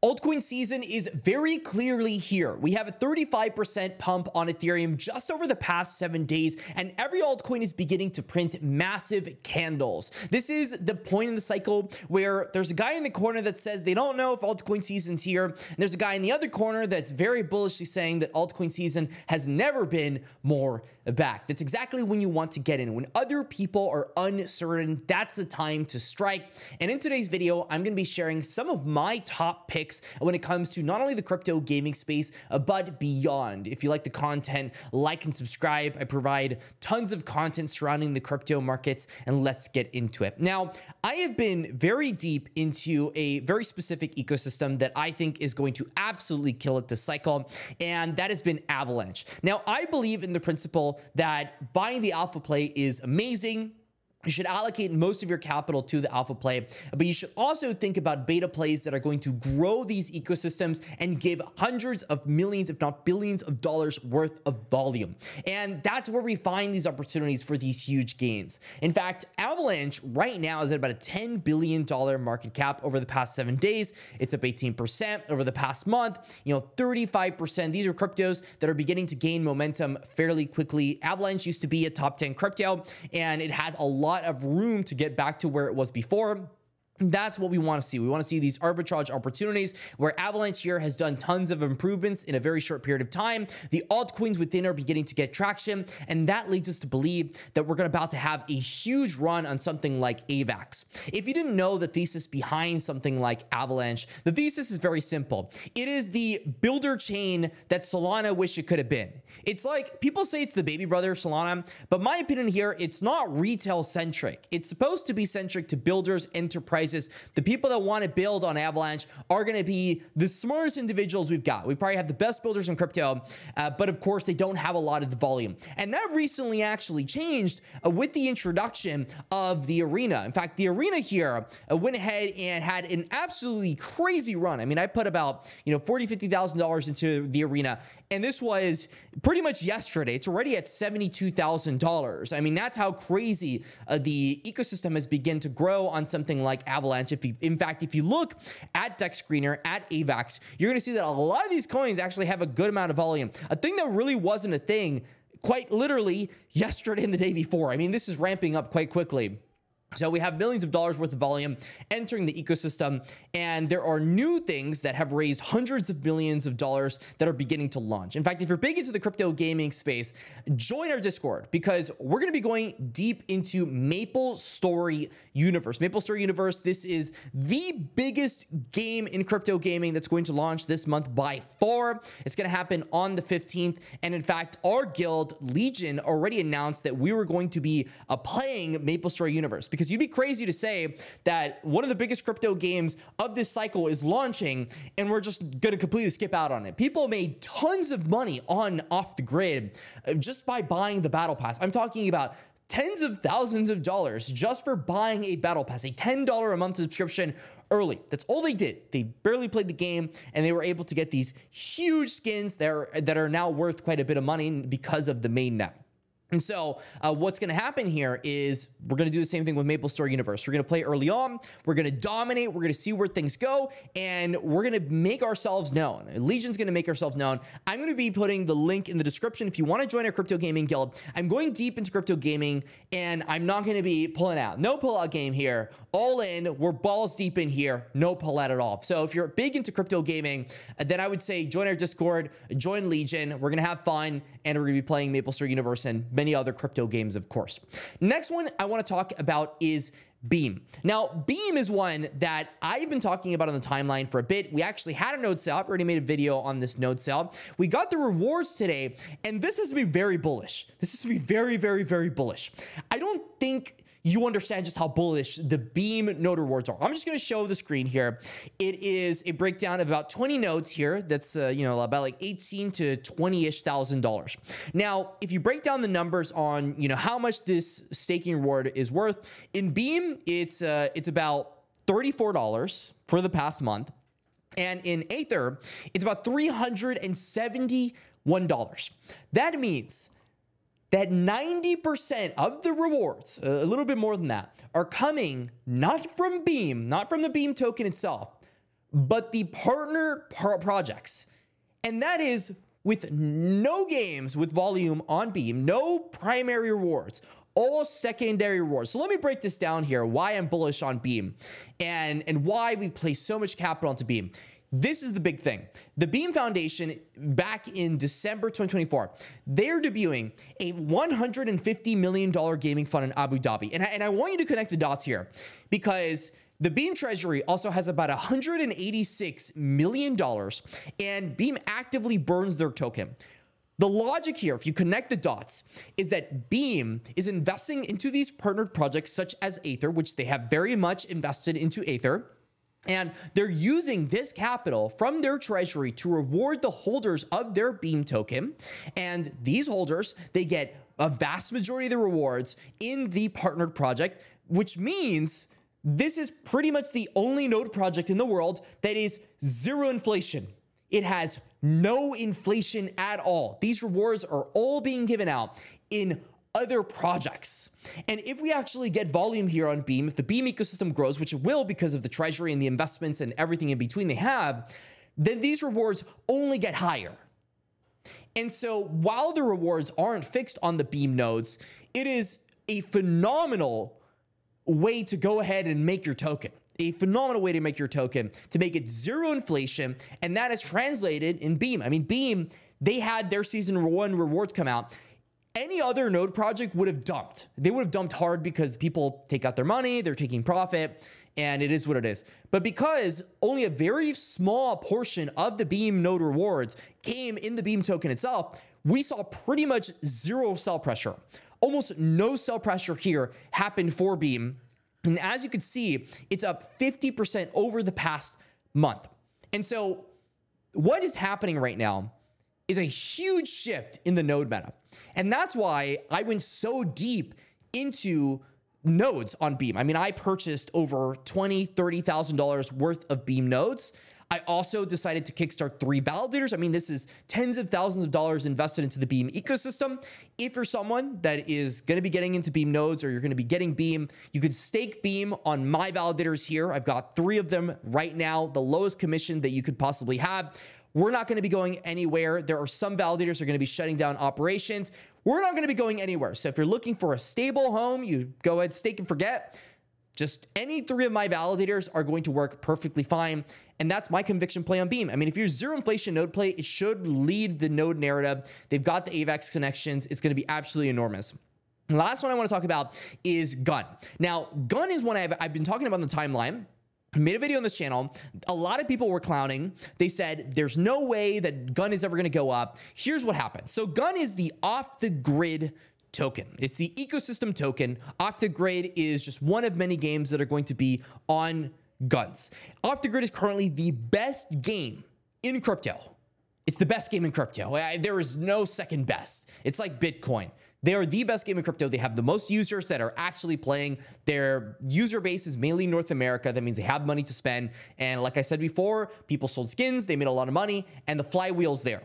Altcoin season is very clearly here. We have a 35% pump on Ethereum just over the past 7 days, and every altcoin is beginning to print massive candles. This is the point in the cycle where there's a guy in the corner that says they don't know if altcoin season's here, and there's a guy in the other corner that's very bullishly saying that altcoin season has never been more back. That's exactly when you want to get in. When other people are uncertain, that's the time to strike. And in today's video, I'm going to be sharing some of my top picks when it comes to not only the crypto gaming space, but beyond. If you like the content, like and subscribe. I provide tons of content surrounding the crypto markets, and let's get into it. Now, I have been very deep into a very specific ecosystem that I think is going to absolutely kill it this cycle, and that has been Avalanche. Now, I believe in the principle that buying the alpha play is amazing. You should allocate most of your capital to the alpha play, but you should also think about beta plays that are going to grow these ecosystems and give hundreds of millions, if not billions of dollars worth of volume. And that's where we find these opportunities for these huge gains. In fact, Avalanche right now is at about a $10 billion market cap over the past 7 days. It's up 18% over the past month, 35%. These are cryptos that are beginning to gain momentum fairly quickly. Avalanche used to be a top 10 crypto, and it has a lot of room to get back to where it was before. That's what we want to see. We want to see these arbitrage opportunities where Avalanche here has done tons of improvements in a very short period of time. The altcoins within are beginning to get traction, and that leads us to believe that we're about to have a huge run on something like AVAX. If you didn't know the thesis behind something like Avalanche, the thesis is very simple. It is the builder chain that Solana wish it could have been. It's like people say it's the baby brother of Solana, but my opinion here, it's not retail centric. It's supposed to be centric to builders, enterprises. The people that want to build on Avalanche are going to be the smartest individuals we've got. We probably have the best builders in crypto, but of course they don't have a lot of the volume. And that recently actually changed with the introduction of the arena. In fact, the arena here went ahead and had an absolutely crazy run. I mean, I put about $40,000, $50,000 into the arena, and this was pretty much yesterday. It's already at $72,000. I mean, that's how crazy the ecosystem has begun to grow on something like Avalanche. In fact, if you look at Dex Screener, at AVAX, you're going to see that a lot of these coins actually have a good amount of volume. A thing that really wasn't a thing quite literally yesterday and the day before. I mean, this is ramping up quite quickly. So we have millions of dollars worth of volume entering the ecosystem, and there are new things that have raised hundreds of millions of dollars that are beginning to launch. In fact, if you're big into the crypto gaming space, join our Discord, because we're going to be going deep into MapleStory Universe. MapleStory Universe, this is the biggest game in crypto gaming that's going to launch this month by far. It's going to happen on the 15th. And in fact, our guild, Legion, already announced that we were going to be playing MapleStory Universe, because you'd be crazy to say that one of the biggest crypto games of this cycle is launching and we're just going to completely skip out on it. People made tons of money on off the grid just by buying the battle pass. I'm talking about tens of thousands of dollars just for buying a battle pass, a $10 a month subscription early. That's all they did. They barely played the game, and they were able to get these huge skins that are now worth quite a bit of money because of the mainnet. And so what's going to happen here is we're going to do the same thing with MapleStory Universe. We're going to play early on. We're going to dominate. We're going to see where things go, and we're going to make ourselves known. Legion's going to make ourselves known. I'm going to be putting the link in the description if you want to join our crypto gaming guild. I'm going deep into crypto gaming, and I'm not going to be pulling out. No pull-out game here. All in. We're balls deep in here. No pull-out at all. So if you're big into crypto gaming, then I would say join our Discord, join Legion. We're going to have fun, and we're going to be playing MapleStory Universe and many other crypto games, of course. Next one I want to talk about is Beam. Now, Beam is one that I've been talking about on the timeline for a bit. We actually had a node sale. I've already made a video on this node sale. We got the rewards today, and this has to be very bullish. This has to be very, very, very bullish. I don't think you understand just how bullish the Beam node rewards are. I'm just going to show the screen here. It is a breakdown of about 20 nodes here. That's about like 18 to 20-ish thousand. Now, if you break down the numbers on how much this staking reward is worth, in Beam it's about $34 for the past month, and in Aether it's about $371. That means that 90% of the rewards, a little bit more than that, are coming not from Beam, not from the Beam token itself, but the partner projects. And that is with no games with volume on Beam, no primary rewards, all secondary rewards. So let me break this down here, why I'm bullish on Beam and why we've placed so much capital into Beam. This is the big thing. The Beam Foundation, back in December 2024, they're debuting a $150 million gaming fund in Abu Dhabi. And I want you to connect the dots here, because the Beam Treasury also has about $186 million, and Beam actively burns their token. The logic here, if you connect the dots, is that Beam is investing into these partnered projects such as Aether, which they have very much invested into Aether. And they're using this capital from their treasury to reward the holders of their Beam token. And these holders, they get a vast majority of the rewards in the partnered project, which means this is pretty much the only node project in the world that is zero inflation. It has no inflation at all. These rewards are all being given out in other projects. And if we actually get volume here on Beam, if the Beam ecosystem grows, which it will because of the treasury and the investments and everything in between they have, then these rewards only get higher. And so while the rewards aren't fixed on the Beam nodes, it is a phenomenal way to go ahead and make your token. A phenomenal way to make your token, to make it zero inflation. And that is translated in Beam. I mean, Beam, they had their season 1 rewards come out. Any other node project would have dumped. They would have dumped hard because people take out their money, they're taking profit, and it is what it is. But because only a very small portion of the Beam node rewards came in the Beam token itself, we saw pretty much zero sell pressure. Almost no sell pressure here happened for Beam. And as you can see, it's up 50% over the past month. And so what is happening right now is a huge shift in the node meta. And that's why I went so deep into nodes on Beam. I mean, I purchased over $20,000, $30,000 worth of Beam nodes. I also decided to kickstart 3 validators. I mean, this is tens of thousands of dollars invested into the Beam ecosystem. If you're someone that is going to be getting into Beam nodes, or you're going to be getting Beam, you could stake Beam on my validators here. I've got 3 of them right now, the lowest commission that you could possibly have. We're not going to be going anywhere. There are some validators that are going to be shutting down operations. We're not going to be going anywhere. So if you're looking for a stable home, you go ahead, stake and forget. Just any 3 of my validators are going to work perfectly fine. And that's my conviction play on Beam. I mean, if you're zero inflation node play, it should lead the node narrative. They've got the AVAX connections. It's going to be absolutely enormous. The last one I want to talk about is Gun. Now, Gun is one I've been talking about on the timeline. I made a video on this channel. A lot of people were clowning. They said, there's no way that Gun is ever going to go up. Here's what happened. So Gun is the off-the-grid token. It's the ecosystem token. Off the Grid is just one of many games that are going to be on Guns. Off the Grid is currently the best game in crypto. It's the best game in crypto. There is no second best. It's like Bitcoin. They are the best game in crypto. They have the most users that are actually playing. Their user base is mainly North America. That means they have money to spend. And like I said before, people sold skins. They made a lot of money, and the flywheel's there.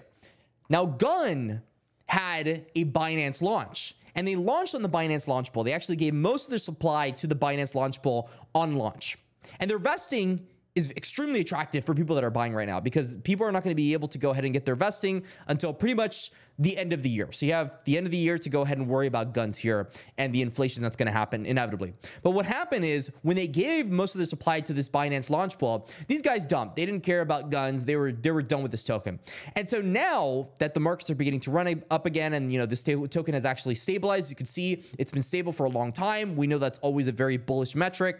Now, Gun had a Binance launch, and they launched on the Binance launch pool. They actually gave most of their supply to the Binance launch pool on launch. And their vesting is extremely attractive for people that are buying right now, because people are not going to be able to go ahead and get their vesting until pretty much the end of the year. So you have the end of the year to go ahead and worry about Guns here and the inflation that's going to happen inevitably. But what happened is when they gave most of the supply to this Binance launch pool, these guys dumped. They didn't care about Guns. They were done with this token. And so now that the markets are beginning to run up again, and this token has actually stabilized, you can see it's been stable for a long time. We know that's always a very bullish metric.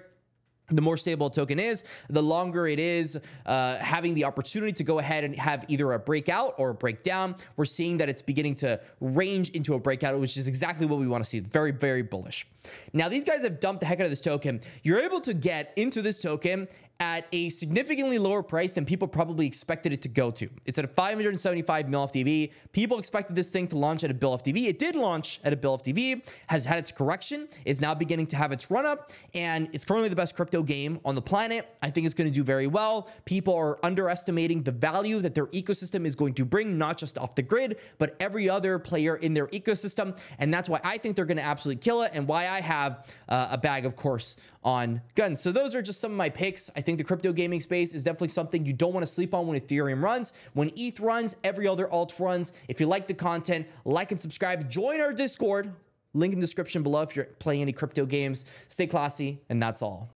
The more stable a token is, the longer it is having the opportunity to go ahead and have either a breakout or a breakdown. We're seeing that it's beginning to range into a breakout, which is exactly what we want to see. Very, very bullish. Now, these guys have dumped the heck out of this token. You're able to get into this token at a significantly lower price than people probably expected it to go to. It's at a 575 mil FTV. People expected this thing to launch at a bill FTV. It did launch at a bill FTV, has had its correction, is now beginning to have its run up, and it's currently the best crypto game on the planet. I think it's going to do very well. People are underestimating the value that their ecosystem is going to bring, not just Off the Grid, but every other player in their ecosystem. And that's why I think they're going to absolutely kill it, and why I have a bag, of course, on Guns. So those are just some of my picks. I think the crypto gaming space is definitely something you don't want to sleep on when Ethereum runs. When ETH runs, every other alt runs. If you like the content, like and subscribe. Join our Discord. Link in the description below if you're playing any crypto games. Stay classy, and that's all.